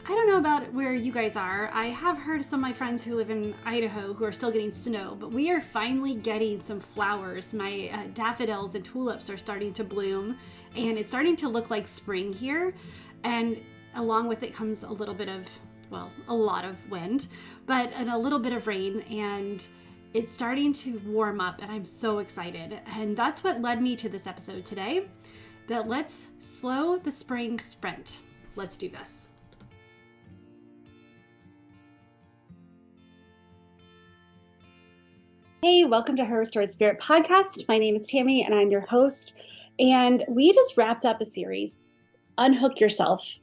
I don't know about where you guys are. I have heard some of my friends who live in Idaho who are still getting snow, but we are finally getting some flowers. My daffodils and tulips are starting to bloom, and it's starting to look like spring here. And along with it comes a little bit of, well, a lot of wind, but and a little bit of rain, and it's starting to warm up, and I'm so excited. And that's what led me to this episode today, that let's slow the spring sprint. Let's do this. Hey, welcome to Her Restored Spirit podcast. My name is Tammy and I'm your host. And we just wrapped up a series, Unhook Yourself.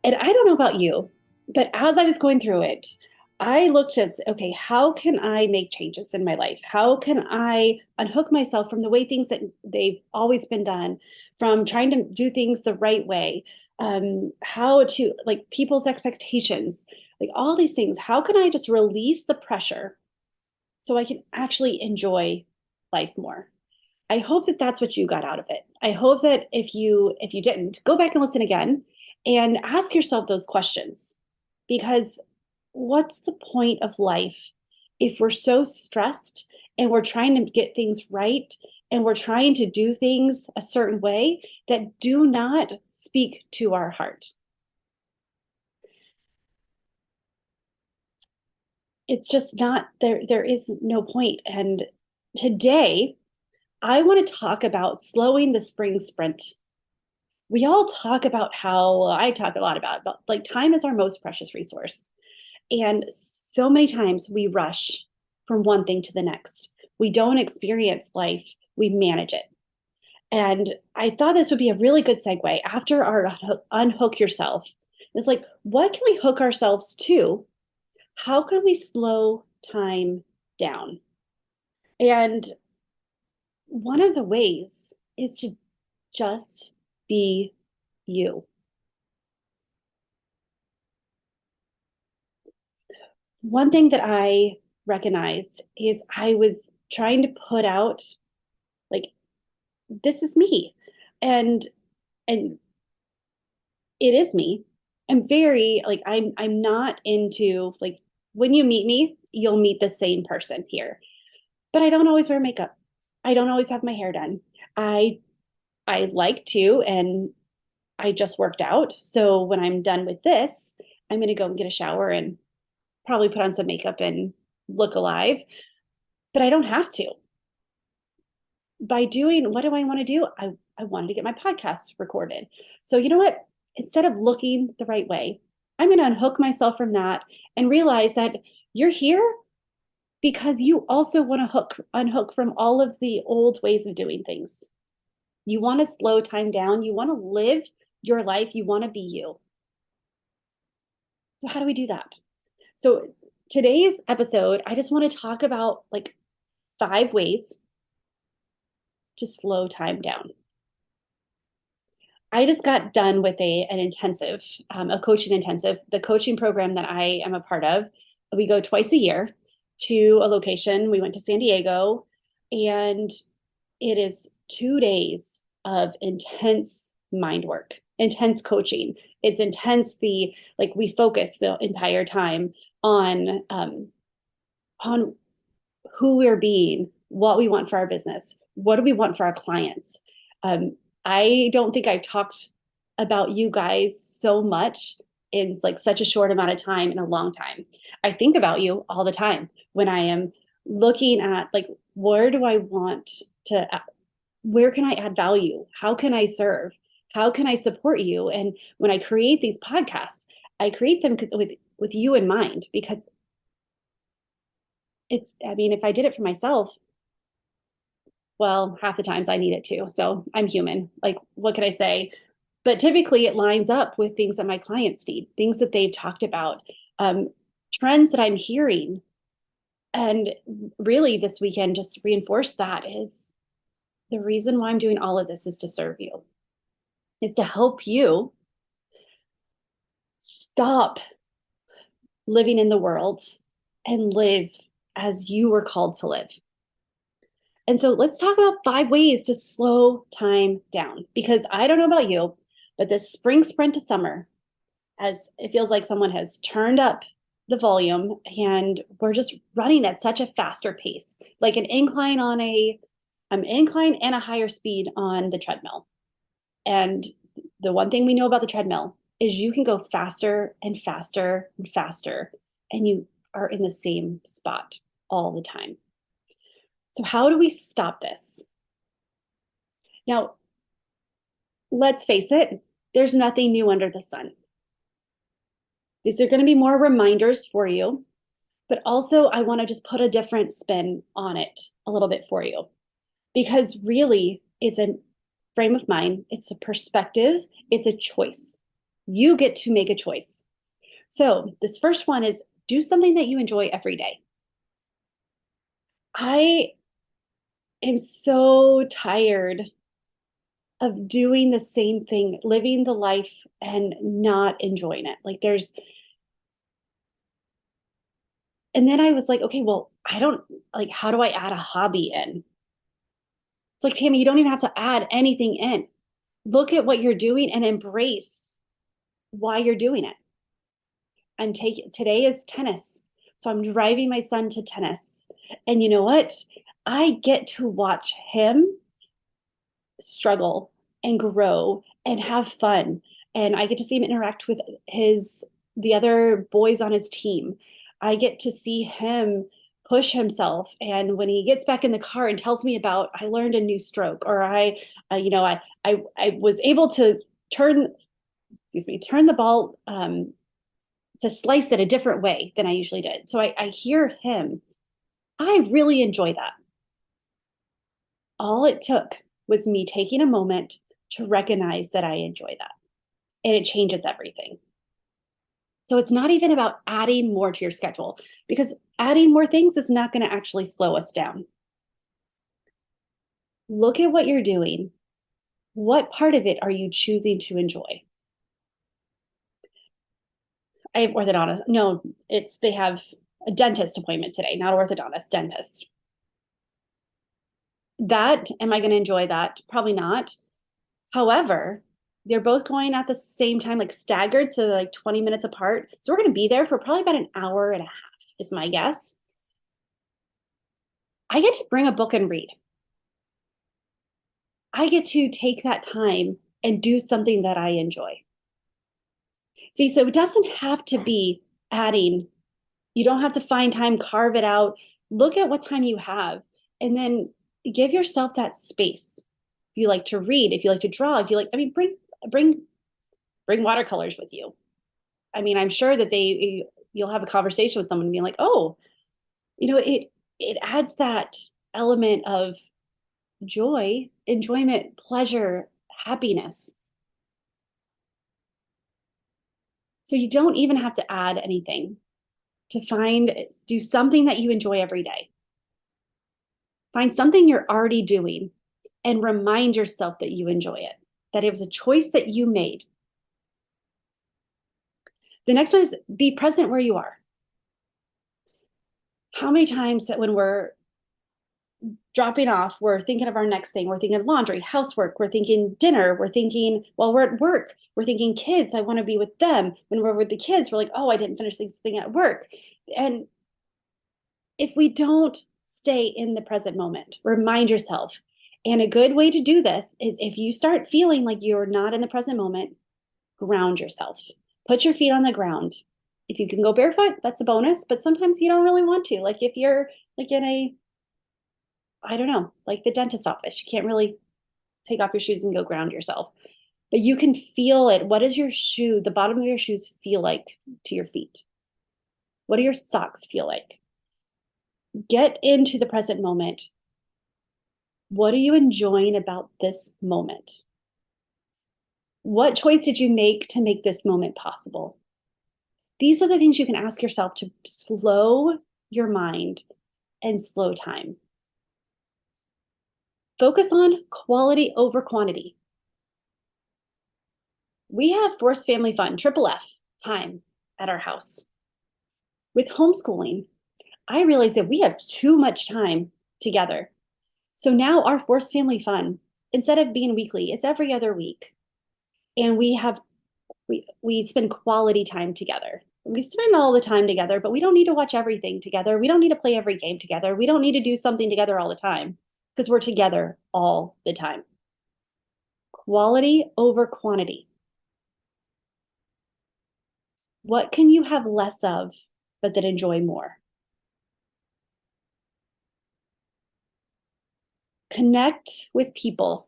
And I don't know about you, but as I was going through it, I looked at, okay, how can I make changes in my life? How can I unhook myself from the way things that they've always been done, from trying to do things the right way, how to, like, people's expectations, like all these things. How can I just release the pressure so I can actually enjoy life more? I hope that that's what you got out of it. I hope that if you didn't, go back and listen again and ask yourself those questions. Because what's the point of life if we're so stressed and we're trying to get things right and we're trying to do things a certain way that do not speak to our heart? It's just not there. There is no point. And today I want to talk about slowing the spring sprint. We all talk about how, well, I talk a lot about like time is our most precious resource. And so many times we rush from one thing to the next. We don't experience life, we manage it. And I thought this would be a really good segue after our unhook yourself. It's like, what can we hook ourselves to? How can we slow time down? And one of the ways is to just be you. One thing that I recognized is I was trying to put out, like, this is me. And it is me. I'm very like I'm not into, like, when you meet me, you'll meet the same person here. But I don't always wear makeup. I don't always have my hair done. I I like to, and I just worked out. So when I'm done with this, I'm going to go and get a shower and probably put on some makeup and look alive. But I don't have to. By doing, what do I want to do? I wanted to get my podcast recorded. So you know what? Instead of looking the right way, I'm going to unhook myself from that and realize that you're here because you also want to unhook from all of the old ways of doing things. You want to slow time down. You want to live your life. You want to be you. So how do we do that? So today's episode, I just want to talk about like 5 ways to slow time down. I just got done with an intensive, a coaching intensive, the coaching program that I am a part of. We go twice a year to a location. We went to San Diego, and it is 2 days of intense mind work, intense coaching. It's intense. We focus the entire time on who we're being, what we want for our business, what do we want for our clients. I don't think I've talked about you guys so much in like such a short amount of time in a long time. I think about you all the time when I am looking at, like, where do I want to, where can I add value? How can I serve? How can I support you? And when I create these podcasts, I create them with you in mind, because I mean, if I did it for myself, well, half the times I need it too. So I'm human. Like, what can I say? But typically it lines up with things that my clients need, things that they've talked about, trends that I'm hearing. And really this weekend just reinforced that is the reason why I'm doing all of this is to serve you, is to help you stop living in the world and live as you were called to live. And so let's talk about 5 ways to slow time down, because I don't know about you, but this spring sprint to summer, as it feels like someone has turned up the volume and we're just running at such a faster pace, like an incline and a higher speed on the treadmill. And the one thing we know about the treadmill is you can go faster and faster and faster, and you are in the same spot all the time. So how do we stop this? Now, let's face it, there's nothing new under the sun. These are going to be more reminders for you, but also I want to just put a different spin on it a little bit for you, because really it's a frame of mind, it's a perspective, it's a choice. You get to make a choice. So this first one is do something that you enjoy every day. I am so tired of doing the same thing, living the life and not enjoying it. And then I was like, okay, well, I don't like, how do I add a hobby in? It's like, Tammy, you don't even have to add anything in. Look at what you're doing and embrace why you're doing it. Today is tennis. So I'm driving my son to tennis. And you know what? I get to watch him struggle and grow and have fun. And I get to see him interact with the other boys on his team. I get to see him push himself. And when he gets back in the car and tells me about, I learned a new stroke, or I was able to turn the ball, to slice it a different way than I usually did. So I hear him. I really enjoy that. All it took was me taking a moment to recognize that I enjoy that. And it changes everything. So it's not even about adding more to your schedule, because adding more things is not going to actually slow us down. Look at what you're doing. What part of it are you choosing to enjoy? I have orthodontist. No, they have a dentist appointment today, not orthodontist, dentist. Am I going to enjoy that? Probably not. However, they're both going at the same time, like staggered, so like 20 minutes apart. So we're going to be there for probably about an hour and a half, is my guess. I get to bring a book and read. I get to take that time and do something that I enjoy. See, so it doesn't have to be adding. You don't have to find time, carve it out. Look at what time you have, and then give yourself that space. If you like to read, if you like to draw, if you like, bring watercolors with you. I mean, I'm sure that you'll have a conversation with someone being like, oh, it adds that element of joy, enjoyment, pleasure, happiness. So you don't even have to add anything do something that you enjoy every day. Find something you're already doing and remind yourself that you enjoy it, that it was a choice that you made. The next one is be present where you are. How many times that when we're dropping off, we're thinking of our next thing, we're thinking laundry, housework, we're thinking dinner, we're thinking while we're at work, we're thinking kids, I want to be with them. When we're with the kids, we're like, oh, I didn't finish this thing at work. And if we don't stay in the present moment, remind yourself. And a good way to do this is if you start feeling like you're not in the present moment, ground yourself. Put your feet on the ground. If you can go barefoot, that's a bonus, but sometimes you don't really want to. Like if you're like I don't know, like the dentist office, you can't really take off your shoes and go ground yourself. But you can feel it. What does the bottom of your shoes feel like to your feet? What do your socks feel like? Get into the present moment. What are you enjoying about this moment? What choice did you make to make this moment possible? These are the things you can ask yourself to slow your mind and slow time. Focus on quality over quantity. We have forced family fun, triple F, time at our house. With homeschooling, I realized that we have too much time together. So now our forced family fun, instead of being weekly, it's every other week. And we have We spend quality time together. We spend all the time together, but we don't need to watch everything together. We don't need to play every game together. We don't need to do something together all the time because we're together all the time. Quality over quantity. What can you have less of, but that enjoy more? Connect with people.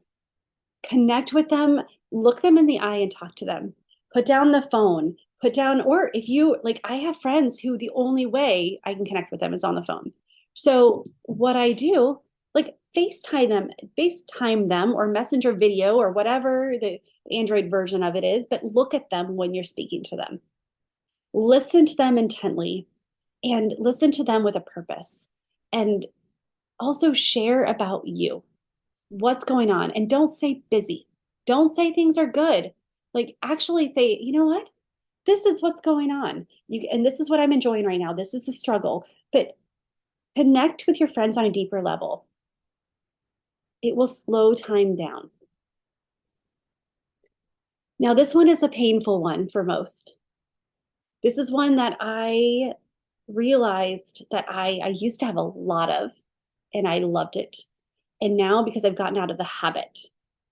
Connect with them, look them in the eye and talk to them. Put down the phone, put down, or if you like, I have friends who the only way I can connect with them is on the phone. So what I do, like FaceTime them or messenger video or whatever the Android version of it is, but look at them when you're speaking to them. Listen to them intently and listen to them with a purpose. And also share about you, what's going on. And don't say busy. Don't say things are good. Like actually say, you know what? This is what's going on. And this is what I'm enjoying right now. This is the struggle. But connect with your friends on a deeper level. It will slow time down. Now, this one is a painful one for most. This is one that I realized that I used to have a lot of, and I loved it. And now, because I've gotten out of the habit,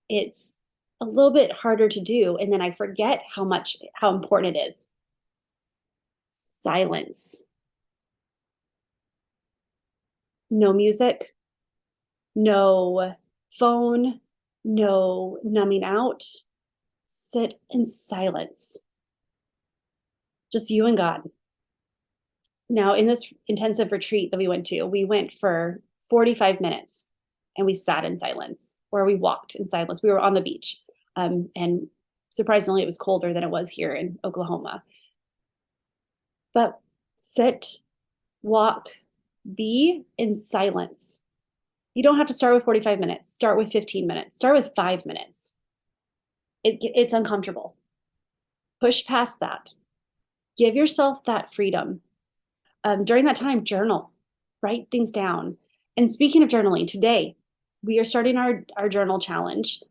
it's a little bit harder to do. And then I forget how important it is. Silence. No music, no phone, no numbing out. Sit in silence. Just you and God. Now, in this intensive retreat that we went for 45 minutes and we sat in silence or we walked in silence. We were on the beach. And surprisingly, it was colder than it was here in Oklahoma. But sit, walk, be in silence. You don't have to start with 45 minutes. Start with 15 minutes. Start with 5 minutes. It's uncomfortable. Push past that. Give yourself that freedom. During that time, journal, write things down. And speaking of journaling, today we are starting our journal challenge.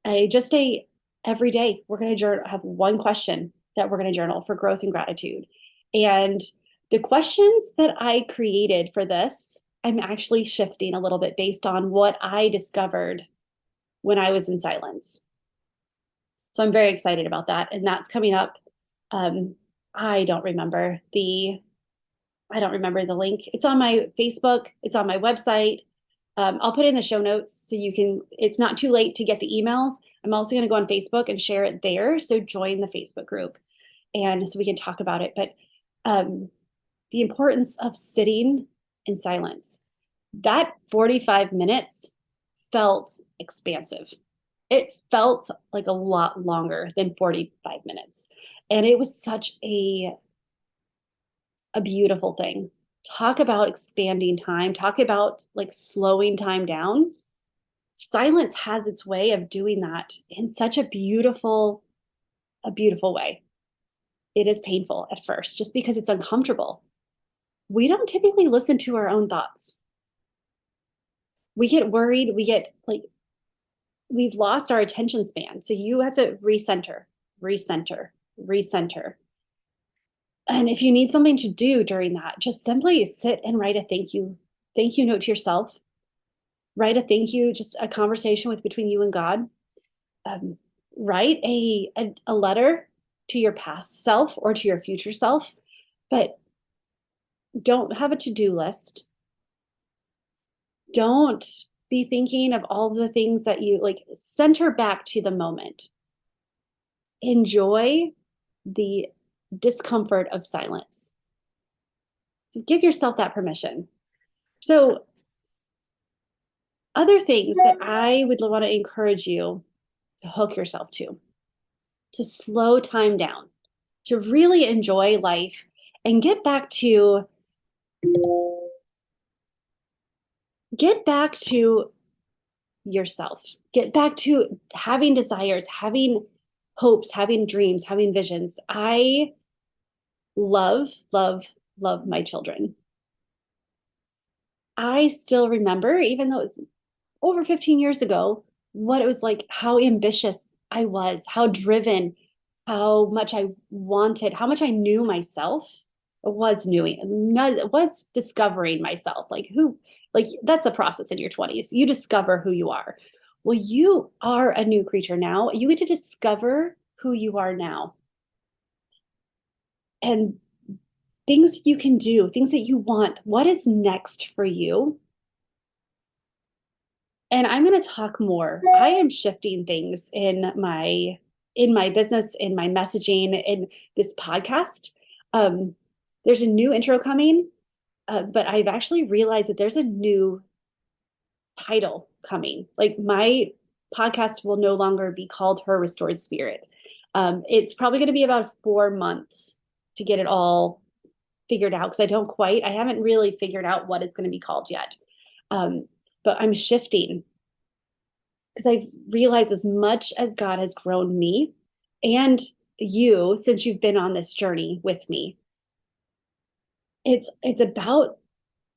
Every day we're going to have one question that we're going to journal for growth and gratitude. And the questions that I created for this, I'm actually shifting a little bit based on what I discovered when I was in silence. So I'm very excited about that. And that's coming up. I don't remember the link. It's on my Facebook. It's on my website. I'll put it in the show notes so it's not too late to get the emails. I'm also going to go on Facebook and share it there. So join the Facebook group and so we can talk about it. But the importance of sitting in silence. That 45 minutes felt expansive. It felt like a lot longer than 45 minutes. And it was such a beautiful thing. Talk about expanding time. Talk about like slowing time down. Silence has its way of doing that in such a beautiful way. It is painful at first just because it's uncomfortable. We don't typically listen to our own thoughts. We get worried. We've lost our attention span. So you have to recenter. And if you need something to do during that, just simply sit and write a thank you note to yourself. Write a thank you, just a conversation between you and God. Write a letter to your past self or to your future self, but don't have a to-do list. Don't be thinking of all the things that you like. Center back to the moment. Enjoy the discomfort of silence. So give yourself that permission. So other things that I would want to encourage you to hook yourself to slow time down, to really enjoy life and get back to yourself. Get back to having desires, having hopes, having dreams, having visions. I love my children. I still remember, even though it's over 15 years ago, what it was like, how ambitious I was, how driven, how much I wanted, how much I knew myself, was discovering myself. Like that's a process in your 20s. You discover who you are. Well, you are a new creature now. You get to discover who you are now and things you can do, things that you want. What is next for you? And I'm going to talk more. I am shifting things in my business, in my messaging, in this podcast. Um, there's a new intro coming, but I've actually realized that there's a new title coming. Like my podcast will no longer be called Her Restored Spirit. It's probably going to be about 4 months to get it all figured out because I haven't really figured out what it's going to be called yet. But I'm shifting because I've realized as much as God has grown me and you since you've been on this journey with me, it's about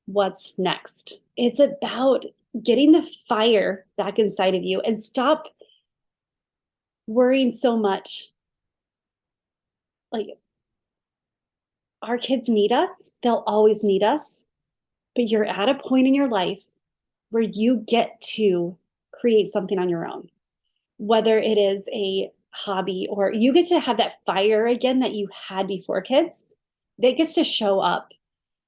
what's next. It's about getting the fire back inside of you and stop worrying so much. Like our kids need us, they'll always need us, but you're at a point in your life where you get to create something on your own, whether it is a hobby or you get to have that fire again that you had before kids that gets to show up.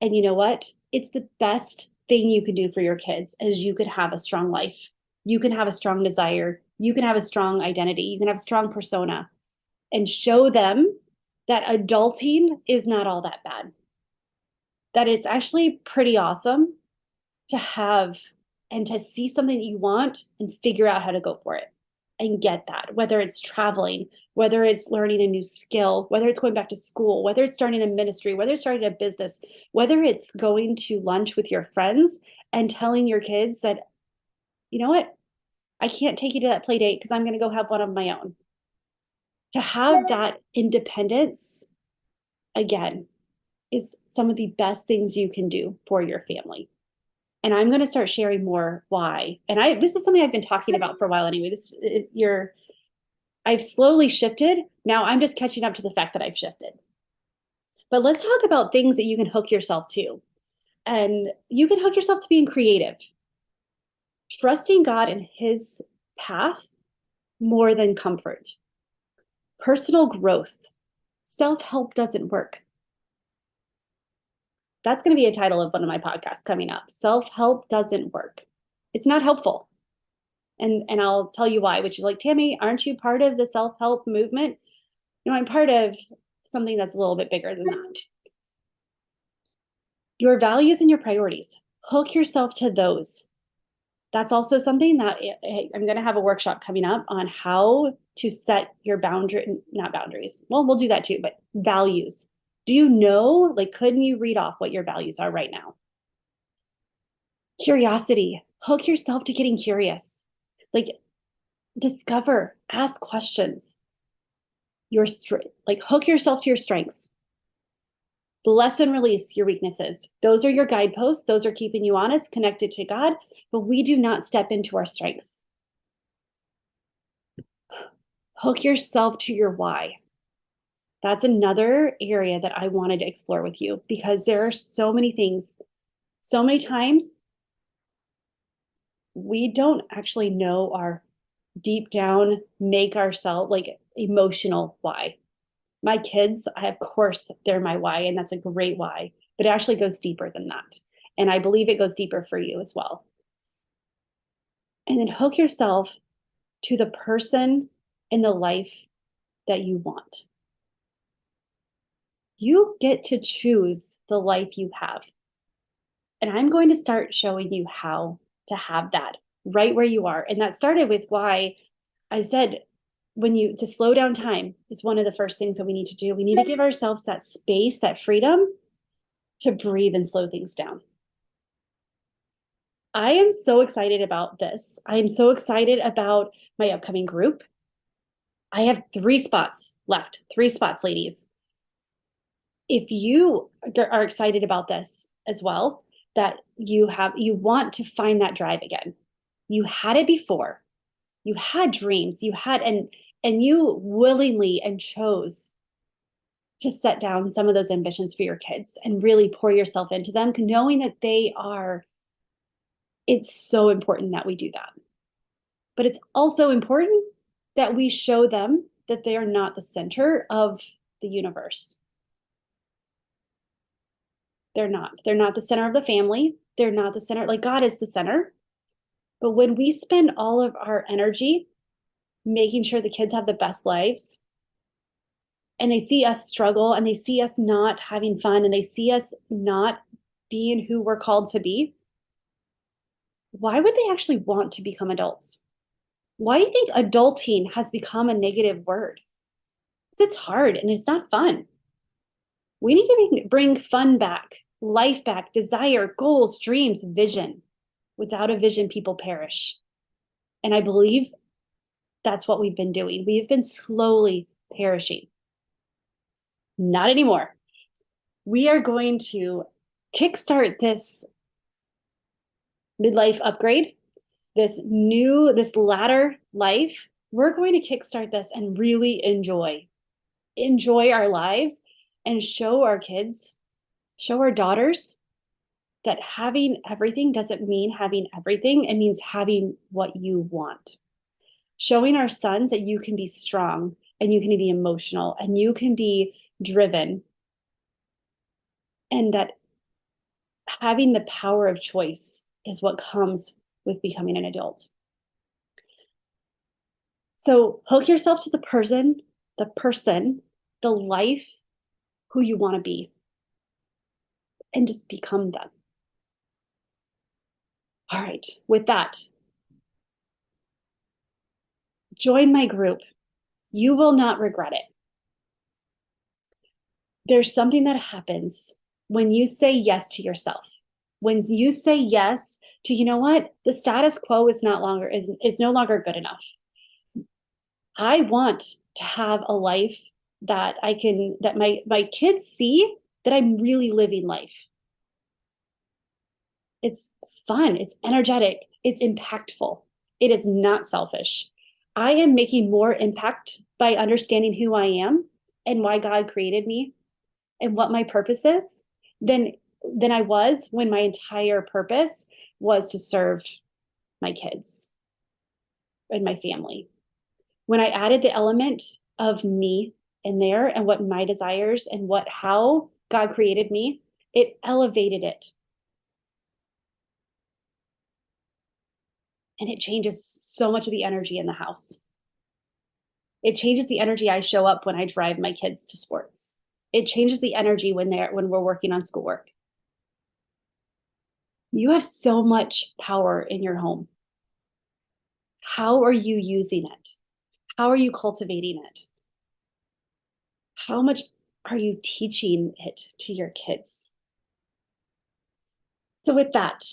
And you know what? It's the best thing you can do for your kids is you could have a strong life. You can have a strong desire. You can have a strong identity. You can have a strong persona and show them that adulting is not all that bad. That it's actually pretty awesome to have and to see something that you want and figure out how to go for it and get that, whether it's traveling, whether it's learning a new skill, whether it's going back to school, whether it's starting a ministry, whether it's starting a business, whether it's going to lunch with your friends and telling your kids that, you know what, I can't take you to that play date because I'm going to go have one of my own. To have that independence, again, is some of the best things you can do for your family. And I'm going to start sharing more why. And this is something I've been talking about for a while anyway. I've slowly shifted. Now I'm just catching up to the fact that I've shifted. But let's talk about things that you can hook yourself to. And you can hook yourself to being creative, trusting God and his path more than comfort, personal growth. Self-help doesn't work. That's going to be a title of one of my podcasts coming up. Self-help doesn't work. It's not helpful. And I'll tell you why, which is like, Tammy, aren't you part of the self-help movement? No, I'm part of something that's a little bit bigger than that. Your values and your priorities, hook yourself to those. That's also something that I'm going to have a workshop coming up on how to set your not boundaries. Well, we'll do that too, but values. Do you know, like, couldn't you read off what your values are right now? Curiosity, hook yourself to getting curious. Like, discover, ask questions. Hook yourself to your strengths. Bless and release your weaknesses. Those are your guideposts. Those are keeping you honest, connected to God, but we do not step into our strengths. Hook yourself to your why. That's another area that I wanted to explore with you because there are so many things, so many times we don't actually know our deep down, make ourselves like emotional why. My kids, of course, they're my why, and that's a great why, but it actually goes deeper than that. And I believe it goes deeper for you as well. And then hook yourself to the person in the life that you want. You get to choose the life you have. And I'm going to start showing you how to have that right where you are. And that started with why I said to slow down time is one of the first things that we need to do. We need to give ourselves that space, that freedom to breathe and slow things down. I am so excited about this. I am so excited about my upcoming group. I have 3 spots left, 3 spots, ladies. If you are excited about this as well, that you want to find that drive again. You had it before. You had dreams, and And you willingly and chose to set down some of those ambitions for your kids and really pour yourself into them, knowing that it's so important that we do that. But it's also important that we show them that they are not the center of the universe. They're not. They're not the center of the family. They're not the center. Like, God is the center. But when we spend all of our energy making sure the kids have the best lives, and they see us struggle, and they see us not having fun, and they see us not being who we're called to be, why would they actually want to become adults? Why do you think adulting has become a negative word? Because it's hard and it's not fun. We need to bring fun back, life back, desire, goals, dreams, vision. Without a vision, people perish. And I believe that's what we've been doing. We have been slowly perishing. Not anymore. We are going to kickstart this midlife upgrade, this latter life. We're going to kickstart this and really enjoy our lives and show our kids, show our daughters that having everything doesn't mean having everything. It means having what you want. Showing our sons that you can be strong and you can be emotional and you can be driven, and that having the power of choice is what comes with becoming an adult. So hook yourself to the person, the life, who you want to be, and just become them. All right, with that, join my group. You will not regret it. There's something that happens when you say yes to yourself. When you say yes to, you know what, the status quo is no longer good enough. I want to have a life that my kids see that I'm really living life. It's fun, it's energetic, it's impactful. It is not selfish. I am making more impact by understanding who I am and why God created me and what my purpose is than I was when my entire purpose was to serve my kids and my family. When I added the element of me in there and what my desires and how God created me, it elevated it. And it changes so much of the energy in the house. It changes the energy I show up when I drive my kids to sports. It changes the energy when we're working on schoolwork. You have so much power in your home. How are you using it? How are you cultivating it? How much are you teaching it to your kids? So with that,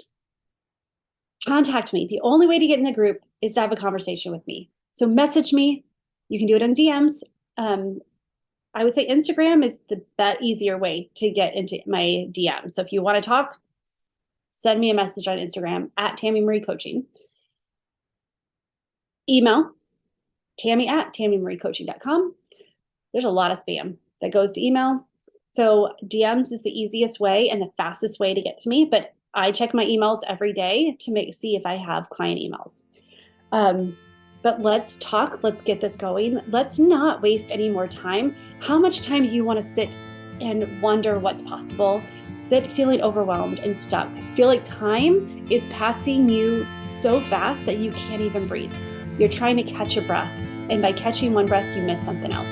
contact me. The only way to get in the group is to have a conversation with me. So message me. You can do it on DMs. I would say Instagram is that easier way to get into my DM. So if you want to talk, send me a message on Instagram at Tammy Marie Coaching. Email Tammy@TammyMarieCoaching.com. There's a lot of spam that goes to email. So DMs is the easiest way and the fastest way to get to me, but I check my emails every day to see if I have client emails. But let's talk, let's get this going. Let's not waste any more time. How much time do you want to sit and wonder what's possible? Sit feeling overwhelmed and stuck. Feel like time is passing you so fast that you can't even breathe. You're trying to catch your breath, and by catching one breath, you miss something else.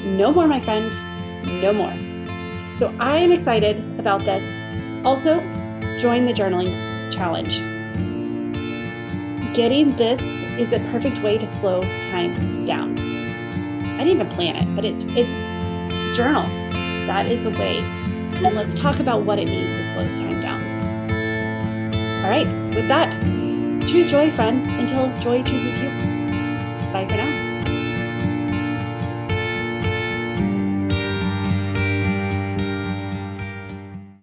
No more, my friend, no more. So I am excited about this. Also, join the journaling challenge. Getting this is a perfect way to slow time down. I didn't even plan it, but it's journal. That is a way. And let's talk about what it means to slow time down. All right, with that, choose joy, friend, until joy chooses you. Bye for now.